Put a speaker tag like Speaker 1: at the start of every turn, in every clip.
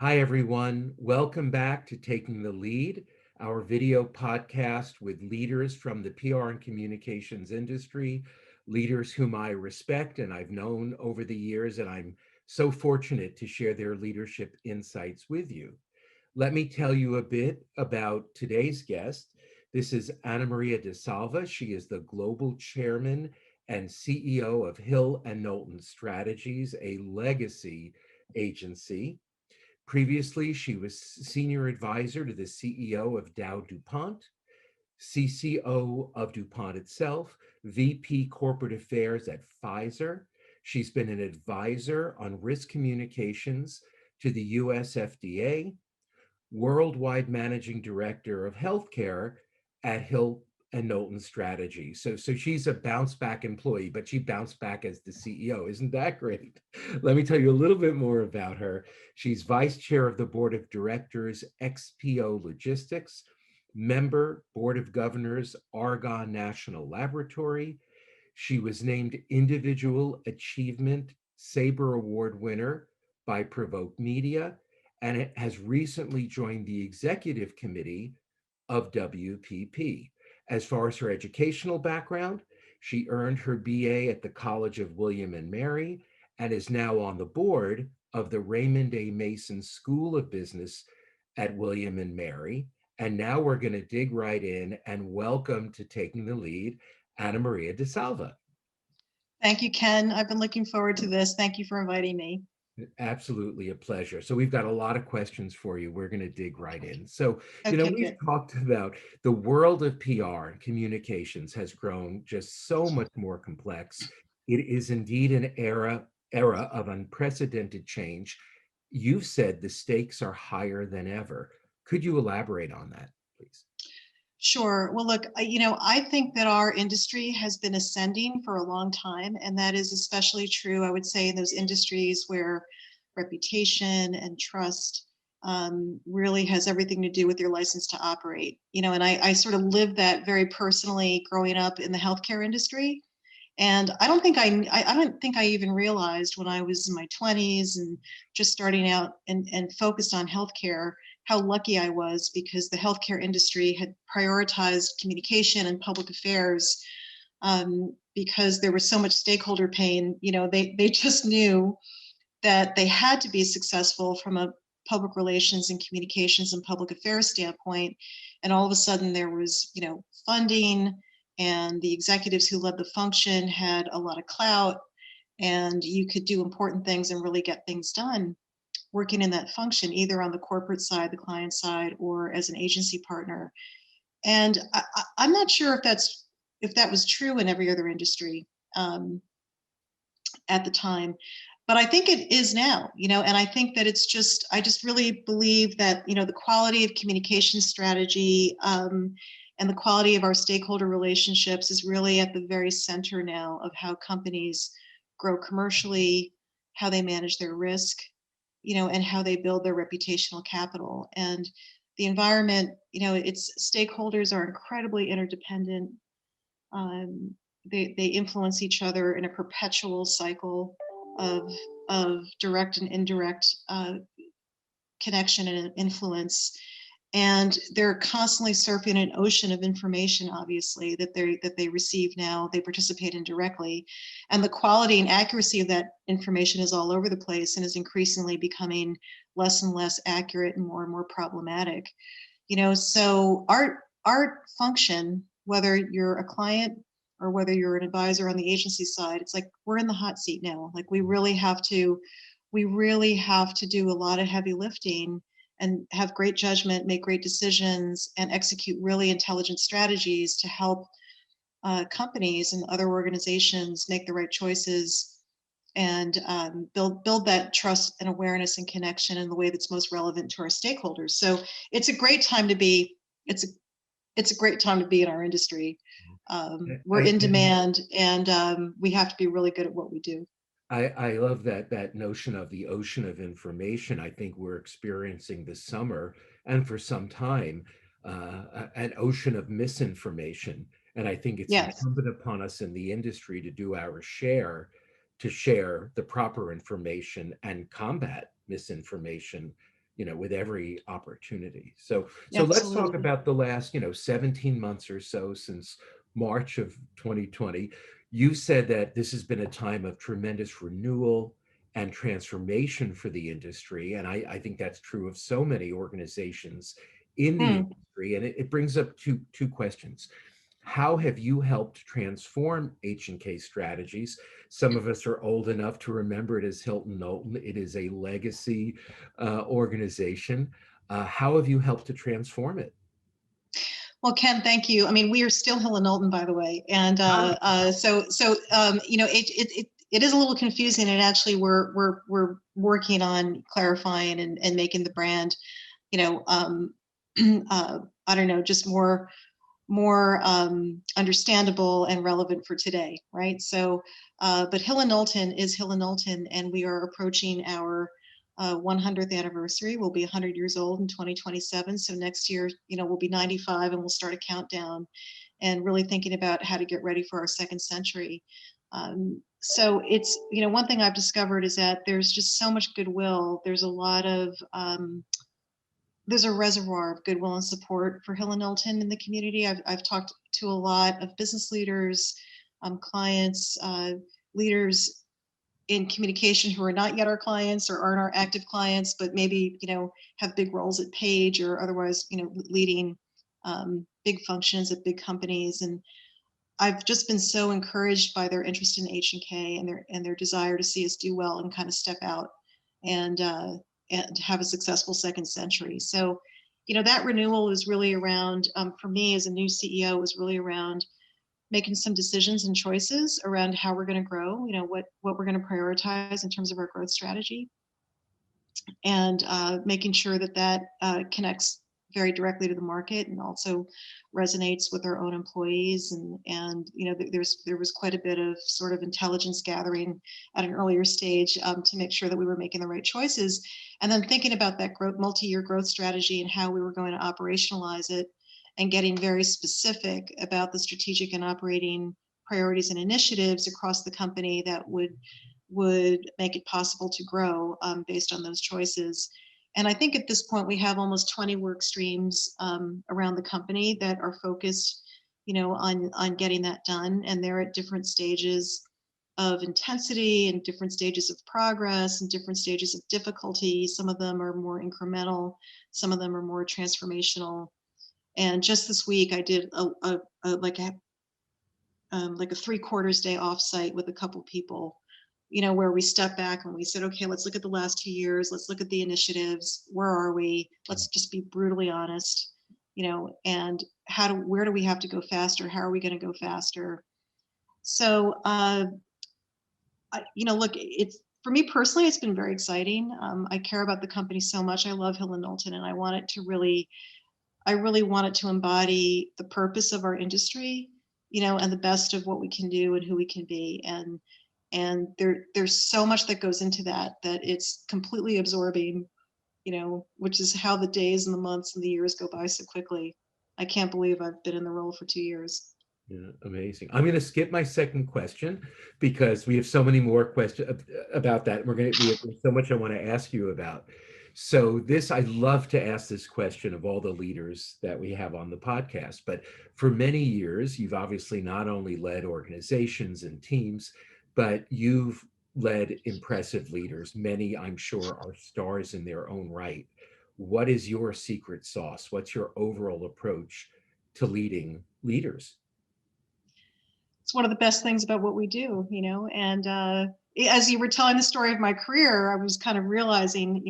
Speaker 1: Hi, everyone. Welcome back to Taking the Lead, our video podcast with leaders from the PR and communications industry, leaders whom I respect and I've known over the years, and I'm so fortunate to share their leadership insights with you. Let me tell you a bit about today's guest. This is AnnaMaria DeSalva. She is the global chairman and CEO of Hill+Knowlton Strategies, a legacy agency. Previously, she was senior advisor to the CEO of Dow DuPont, CCO of DuPont itself, VP corporate affairs at Pfizer. She's been an advisor on risk communications to the US FDA, worldwide managing director of healthcare at Hill+Knowlton Strategies. So she's a bounce back employee, but she bounced back as the CEO. Isn't that great? Let me tell you a little bit more about her. She's vice chair of the board of directors, XPO Logistics, member, board of governors, Argonne National Laboratory. She was named Individual Achievement Sabre Award winner by Provoke Media, and it has recently joined the executive committee of WPP. As far as her educational background, she earned her BA at the College of William and Mary and is now on the board of the Raymond A. Mason School of Business at William and Mary. And now we're going to dig right in and welcome to Taking the Lead, AnnaMaria DeSalva.
Speaker 2: Thank you, Ken. I've been looking forward to this. Thank you for inviting me.
Speaker 1: Absolutely a pleasure. So we've got a lot of questions for you. We're going to dig right in. So,
Speaker 2: Okay,
Speaker 1: we've
Speaker 2: good.
Speaker 1: talked about the world of PR and communications has grown just so much more complex. It is indeed an era of unprecedented change. You've said the stakes are higher than ever. Could you elaborate on that, please?
Speaker 2: Sure. Well, look, I think that our industry has been ascending for a long time, and that is especially true, I would say, in those industries where reputation and trust really has everything to do with your license to operate. And I sort of lived that very personally growing up in the healthcare industry. And I don't think I even realized when I was in my 20s and just starting out and focused on healthcare how lucky I was, because the healthcare industry had prioritized communication and public affairs, because there was so much stakeholder pain. They just knew that they had to be successful from a public relations and communications and public affairs standpoint. And all of a sudden there was, funding, and the executives who led the function had a lot of clout, and you could do important things and really get things done working in that function, either on the corporate side, the client side, or as an agency partner. And I'm not sure if that was true in every other industry at the time, but I think it is now. And I think that I just really believe that the quality of communication strategy and the quality of our stakeholder relationships is really at the very center now of how companies grow commercially, how they manage their risk, and how they build their reputational capital. And the environment, its stakeholders are incredibly interdependent. They influence each other in a perpetual cycle of direct and indirect connection and influence. And they're constantly surfing an ocean of information, obviously, that they receive now, they participate in directly. And the quality and accuracy of that information is all over the place and is increasingly becoming less and less accurate and more problematic. So our function, whether you're a client or whether you're an advisor on the agency side, it's like we're in the hot seat now. Like we really have to do a lot of heavy lifting and have great judgment, make great decisions, and execute really intelligent strategies to help companies and other organizations make the right choices and build that trust and awareness and connection in the way that's most relevant to our stakeholders. So it's a great time to be. It's a great time to be in our industry. We're in demand, and we have to be really good at what we do.
Speaker 1: I love that notion of the ocean of information. I think we're experiencing this summer and for some time an ocean of misinformation. And I think it's
Speaker 2: Yes.
Speaker 1: incumbent upon us in the industry to do our share to share the proper information and combat misinformation with every opportunity. So let's talk
Speaker 2: Absolutely.
Speaker 1: about the last, 17 months or so since March of 2020. You said that this has been a time of tremendous renewal and transformation for the industry. And I think that's true of so many organizations in the
Speaker 2: Hmm.
Speaker 1: industry. And it brings up two questions. How have you helped transform H&K Strategies? Some of us are old enough to remember it as Hill+Knowlton. It is a legacy organization. How have you helped to transform it?
Speaker 2: Well, Ken, thank you. I mean, we are still Hill+Knowlton, by the way, and
Speaker 1: Ah,
Speaker 2: it is a little confusing, and actually we're working on clarifying and making the brand, you know, I don't know, just more understandable and relevant for today, right? So, but Hill+Knowlton is Hill+Knowlton, and we are approaching our 100th anniversary. We'll be 100 years old in 2027. So next year, we'll be 95, and we'll start a countdown, and really thinking about how to get ready for our second century. So it's, one thing I've discovered is that there's just so much goodwill. There's a lot of there's a reservoir of goodwill and support for Hill+Knowlton in the community. I've talked to a lot of business leaders, clients, leaders in communication who are not yet our clients or aren't our active clients, but maybe, have big roles at Page or otherwise, leading big functions at big companies. And I've just been so encouraged by their interest in H&K and their desire to see us do well and kind of step out and have a successful second century. So, that renewal is really around, for me as a new CEO, is really around making some decisions and choices around how we're going to grow, what we're going to prioritize in terms of our growth strategy, and making sure that connects very directly to the market and also resonates with our own employees. And there was quite a bit of sort of intelligence gathering at an earlier stage to make sure that we were making the right choices, and then thinking about that multi-year growth strategy and how we were going to operationalize it, and getting very specific about the strategic and operating priorities and initiatives across the company that would make it possible to grow based on those choices. And I think at this point we have almost 20 work streams around the company that are focused, on getting that done, and they're at different stages of intensity and different stages of progress and different stages of difficulty. Some of them are more incremental, some of them are more transformational. And just this week, I did like a 3/4 day offsite with a couple people, where we stepped back and we said, okay, let's look at the last 2 years. Let's look at the initiatives. Where are we? Let's just be brutally honest, and where do we have to go faster? How are we going to go faster? So, look, it's, for me personally, it's been very exciting. I care about the company so much. I love Hill+Knowlton, and I really want it to embody the purpose of our industry, and the best of what we can do and who we can be. And there's so much that goes into that it's completely absorbing, which is how the days and the months and the years go by so quickly. I can't believe I've been in the role for 2 years.
Speaker 1: yeah, amazing. I'm going to skip my second question because we have so many more questions about that. We have so much I want to ask you about. So I love to ask this question of all the leaders that we have on the podcast, but for many years, you've obviously not only led organizations and teams, but you've led impressive leaders. Many, I'm sure, are stars in their own right. What is your secret sauce? What's your overall approach to leading leaders?
Speaker 2: It's one of the best things about what we do, and as you were telling the story of my career, I was kind of realizing,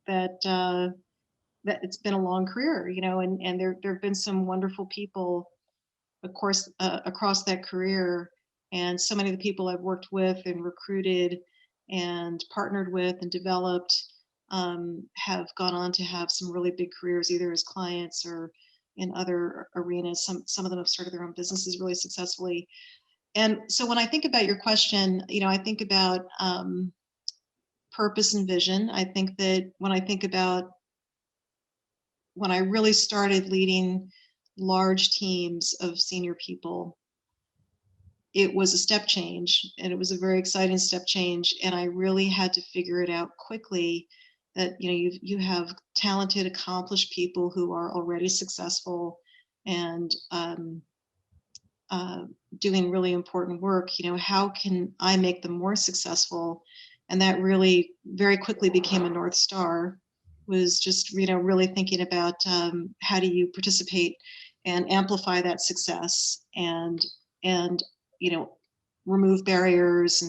Speaker 2: that it's been a long career, and there have been some wonderful people, of course, across that career. And so many of the people I've worked with and recruited and partnered with and developed have gone on to have some really big careers, either as clients or in other arenas. Some of them have started their own businesses really successfully. And so when I think about your question, I think about purpose and vision. I think that when I really started leading large teams of senior people, it was a step change, and it was a very exciting step change. And I really had to figure it out quickly that you have talented, accomplished people who are already successful and uh, doing really important work. How can I make them more successful? And that really very quickly became a North Star, was just, really thinking about how do you participate and amplify that success, and, you know, remove barriers,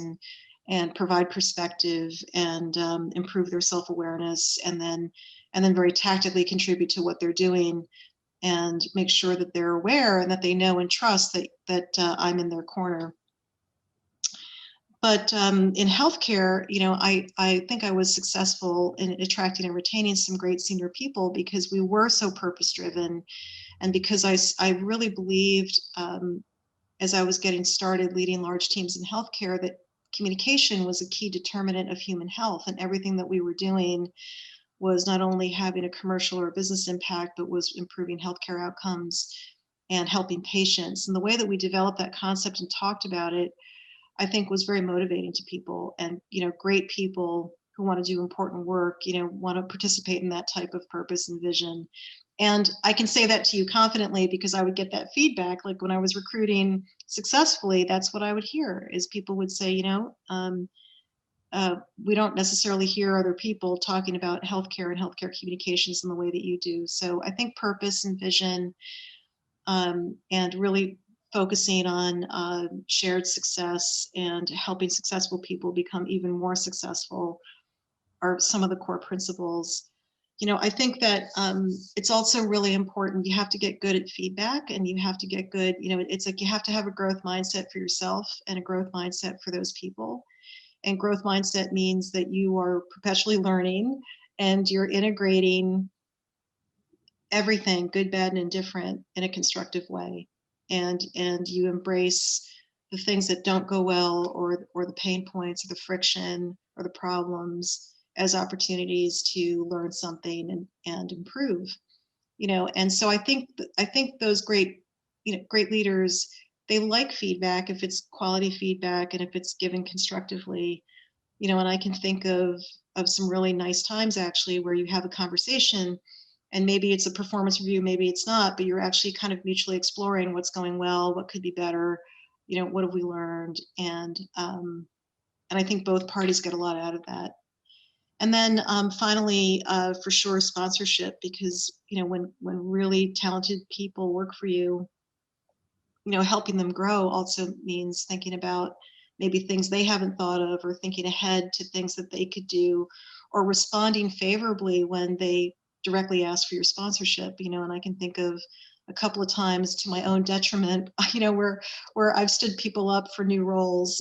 Speaker 2: and provide perspective, and improve their self-awareness, and then very tactically contribute to what they're doing, and make sure that they're aware and that they know and trust that I'm in their corner. But in healthcare, I think I was successful in attracting and retaining some great senior people because we were so purpose driven, and because I really believed, as I was getting started leading large teams in healthcare, that communication was a key determinant of human health, and everything that we were doing was not only having a commercial or business impact, but was improving healthcare outcomes and helping patients. And the way that we developed that concept and talked about it, I think, was very motivating to people. And, great people who want to do important work, want to participate in that type of purpose and vision. And I can say that to you confidently because I would get that feedback. Like when I was recruiting successfully, that's what I would hear, is people would say, we don't necessarily hear other people talking about healthcare and healthcare communications in the way that you do. So I think purpose and vision, and really focusing on shared success and helping successful people become even more successful are some of the core principles. I think that it's also really important. You have to get good at feedback, and you have to get good, it's like you have to have a growth mindset for yourself and a growth mindset for those people. And growth mindset means that you are perpetually learning and you're integrating everything, good, bad, and indifferent, in a constructive way. And you embrace the things that don't go well, or the pain points, or the friction, or the problems, as opportunities to learn something and improve. And so I think those great leaders, they like feedback if it's quality feedback and if it's given constructively. And I can think of some really nice times actually where you have a conversation, and maybe it's a performance review, maybe it's not, but you're actually kind of mutually exploring what's going well, what could be better, what have we learned, and I think both parties get a lot out of that. And then finally, for sure, sponsorship, because when really talented people work for you, helping them grow also means thinking about maybe things they haven't thought of, or thinking ahead to things that they could do, or responding favorably when they directly ask for your sponsorship. And I can think of a couple of times, to my own detriment, where I've stood people up for new roles,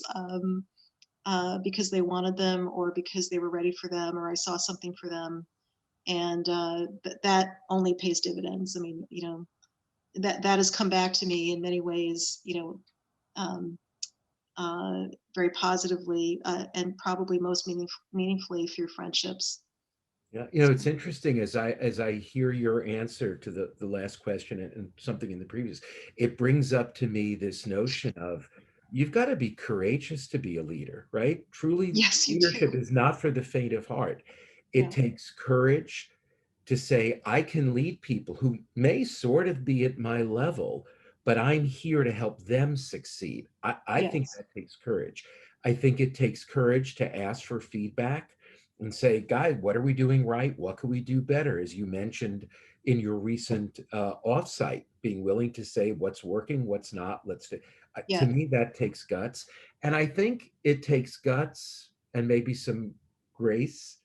Speaker 2: because they wanted them, or because they were ready for them, or I saw something for them, and that only pays dividends. I mean, that has come back to me in many ways, um, very positively, and probably most meaningfully through friendships.
Speaker 1: Yeah,
Speaker 2: So,
Speaker 1: it's interesting as I hear your answer to the last question and something in the previous, it brings up to me this notion of you've got to be courageous to be a leader, right? Truly,
Speaker 2: yes, you
Speaker 1: leadership
Speaker 2: do.
Speaker 1: is not for the faint of heart. It
Speaker 2: Yeah.
Speaker 1: takes courage to say, I can lead people who may sort of be at my level, but I'm here to help them succeed. I think
Speaker 2: Yes.
Speaker 1: that takes courage. I think it takes courage to ask for feedback and say, guys, what are we doing right? What can we do better? As you mentioned in your recent offsite, being willing to say what's working, what's not. To
Speaker 2: Yes.
Speaker 1: me, that takes guts. And I think it takes guts and maybe some grace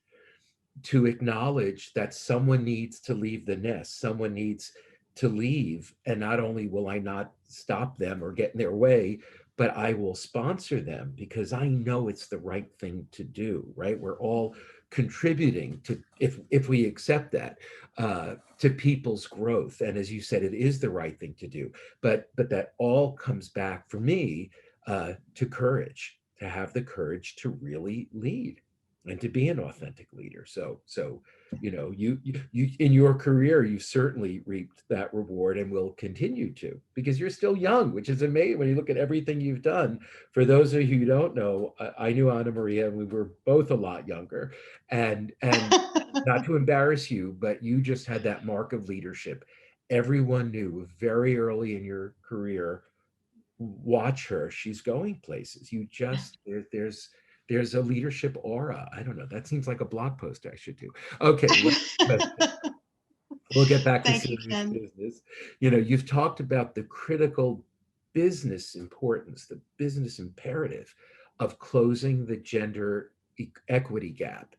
Speaker 1: to acknowledge that someone needs to leave the nest, someone needs to leave. And not only will I not stop them or get in their way, but I will sponsor them because I know it's the right thing to do, right? We're all contributing to, if we accept that, to people's growth. And as you said, it is the right thing to do. But that all comes back for me to courage, to have the courage to really lead and to be an authentic leader. So you in your career, you certainly reaped that reward and will continue to, because you're still young, which is amazing when you look at everything you've done. For those of you who don't know, I knew AnnaMaria and we were both a lot younger, and not to embarrass you, but you just had that mark of leadership. Everyone knew very early in your career, watch her, she's going places. You just, there's a leadership aura. I don't know. That seems like a blog post I should do. Okay, we'll get back to
Speaker 2: Thank you,
Speaker 1: serious
Speaker 2: Ken.
Speaker 1: business. You know, you've talked about the critical business importance, the business imperative of closing the gender equity gap.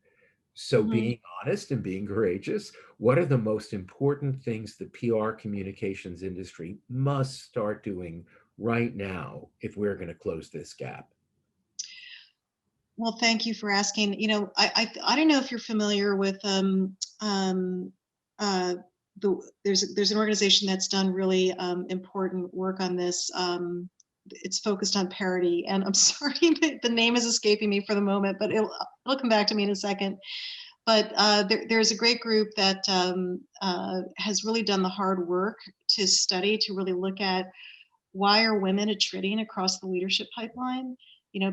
Speaker 1: So
Speaker 2: Mhm.
Speaker 1: being honest and being courageous, what are the most important things the PR communications industry must start doing right now if we're going to close this gap?
Speaker 2: Well, thank you for asking. I don't know if you're familiar with um, uh, there's an organization that's done really important work on this. It's focused on parity, and I'm sorry the name is escaping me for the moment, but it'll come back to me in a second. But there's a great group that has really done the hard work to study, to really look at why are women attriting across the leadership pipeline.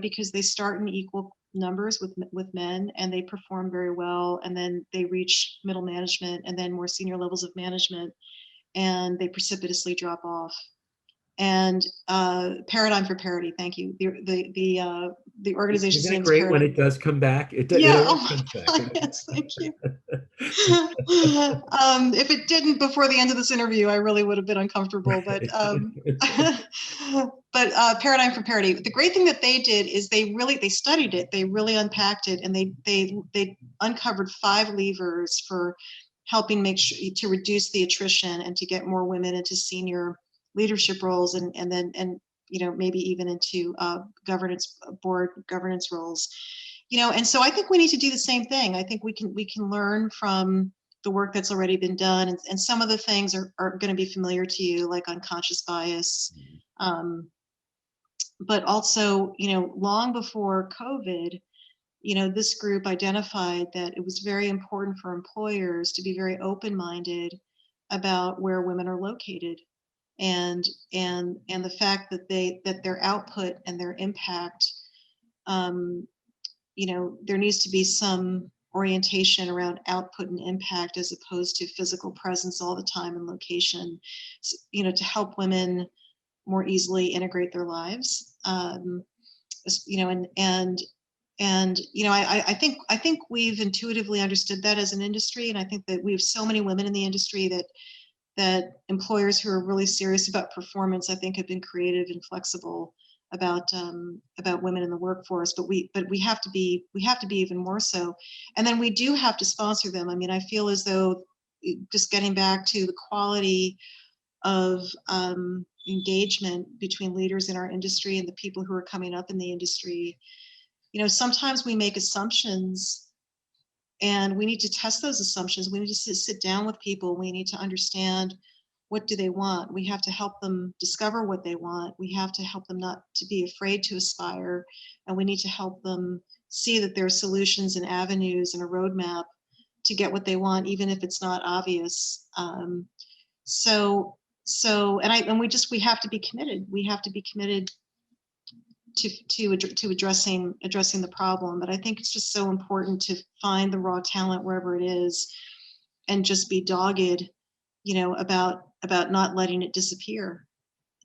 Speaker 2: Because they start in equal numbers with men, and they perform very well, and then they reach middle management and then more senior levels of management, and they precipitously drop off. And Paradigm for Parity, thank you. The organization's
Speaker 1: Isn't it
Speaker 2: name is
Speaker 1: great when
Speaker 2: Paradigm.
Speaker 1: it does come back? It
Speaker 2: Yeah.
Speaker 1: always
Speaker 2: Oh
Speaker 1: comes
Speaker 2: my
Speaker 1: back.
Speaker 2: God. Yes, thank you. If it didn't before the end of this interview, I really would have been uncomfortable. But Paradigm for Parity. The great thing that they did is they studied it, they really unpacked it, and they uncovered 5 levers for helping make sure to reduce the attrition and to get more women into senior leadership roles, and then maybe even into board governance roles. And so I think we need to do the same thing. I think we can learn from the work that's already been done, and some of the things are going to be familiar to you, like unconscious bias. But also, long before COVID, this group identified that it was very important for employers to be very open-minded about where women are located, and the fact that their output and their impact, um, there needs to be some orientation around output and impact as opposed to physical presence all the time and location, to help women more easily integrate their lives. I think we've intuitively understood that as an industry, and I think that we have so many women in the industry that employers who are really serious about performance, I think, have been creative and flexible about women in the workforce. But we have to be even more so, and then we do have to sponsor them. I mean, I feel as though, just getting back to the quality of engagement between leaders in our industry and the people who are coming up in the industry. Sometimes we make assumptions, and we need to test those assumptions. We need to sit down with people. We need to understand, what do they want. We have to help them discover what they want. We have to help them not to be afraid to aspire, and we need to help them see that there are solutions and avenues and a roadmap to get what they want, even if it's not obvious. So we have to be committed. We have to be committed to addressing the problem. But I think it's just so important to find the raw talent wherever it is, and just be dogged, about not letting it disappear.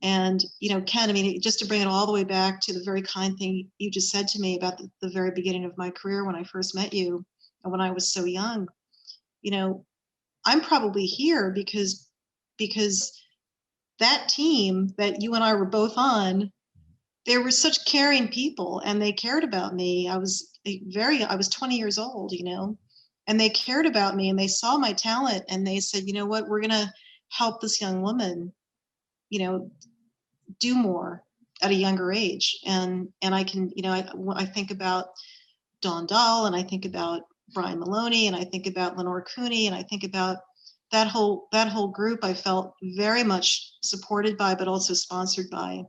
Speaker 2: And Ken, I mean, just to bring it all the way back to the very kind thing you just said to me about the very beginning of my career, when I first met you and when I was so young, I'm probably here because that team that you and I were both on, they were such caring people, and they cared about me. I was 20 years old, and they cared about me, and they saw my talent, and they said, you know what, we're going to help this young woman, do more at a younger age. And I can, I think about Dawn Dahl, and I think about Brian Maloney, and I think about Lenore Cooney, and I think about that whole group. I felt very much supported by, but also sponsored by.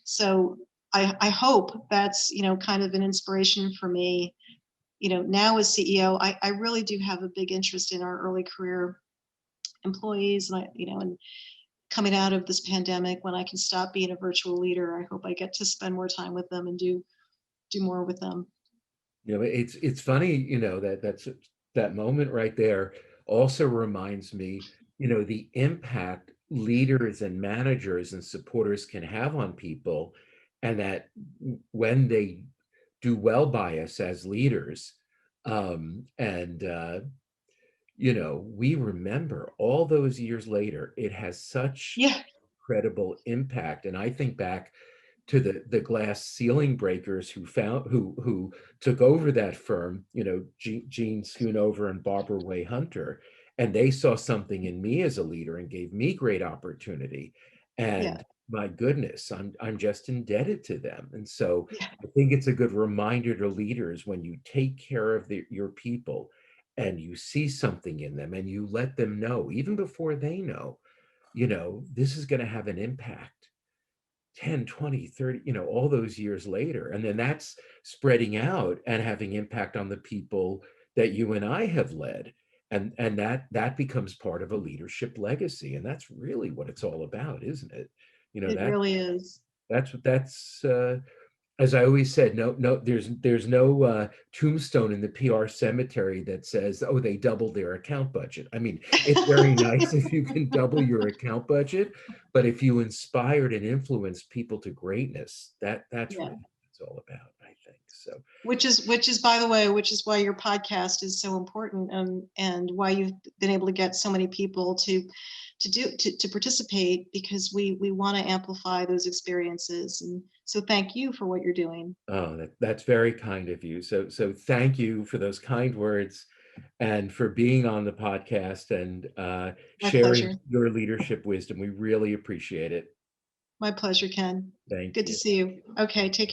Speaker 2: So I hope that's, kind of an inspiration for me. Now as CEO, I really do have a big interest in our early career employees, and coming out of this pandemic, when I can stop being a virtual leader, I hope I get to spend more time with them and do more with them.
Speaker 1: It's funny, that's that moment right there also reminds me, the impact leaders and managers and supporters can have on people, and that when they do well by us as leaders, and we remember all those years later, it has such
Speaker 2: Yeah,
Speaker 1: incredible impact. And I think back to the glass ceiling breakers who took over that firm, Gene Schoonover and Barbara Way Hunter, and they saw something in me as a leader and gave me great opportunity.
Speaker 2: yeah,
Speaker 1: And my goodness, I'm just indebted to them. And so
Speaker 2: yeah,
Speaker 1: I think it's a good reminder to leaders, when you take care of your people and you see something in them and you let them know, even before they know, this is going to have an impact 10, 20, 30, all those years later. And then that's spreading out and having impact on the people that you and I have led. And that becomes part of a leadership legacy. And that's really what it's all about, isn't it? You know,
Speaker 2: it
Speaker 1: that
Speaker 2: really is.
Speaker 1: that's as I always said, no, there's no tombstone in the PR cemetery that says, "Oh, they doubled their account budget." I mean, it's very nice if you can double your account budget, but if you inspired and influenced people to greatness, that's
Speaker 2: Yeah.
Speaker 1: really what it's all about, I think. So,
Speaker 2: Which is by the way, which is why your podcast is so important, and why you've been able to get so many people to participate, because we want to amplify those experiences. And so thank you for what you're doing.
Speaker 1: oh, that's very kind of you. So thank you for those kind words and for being on the podcast and
Speaker 2: My
Speaker 1: sharing
Speaker 2: pleasure.
Speaker 1: your leadership wisdom. We really appreciate it.
Speaker 2: My pleasure, Ken.
Speaker 1: Thank
Speaker 2: Good to
Speaker 1: you.
Speaker 2: see you. Okay, take care.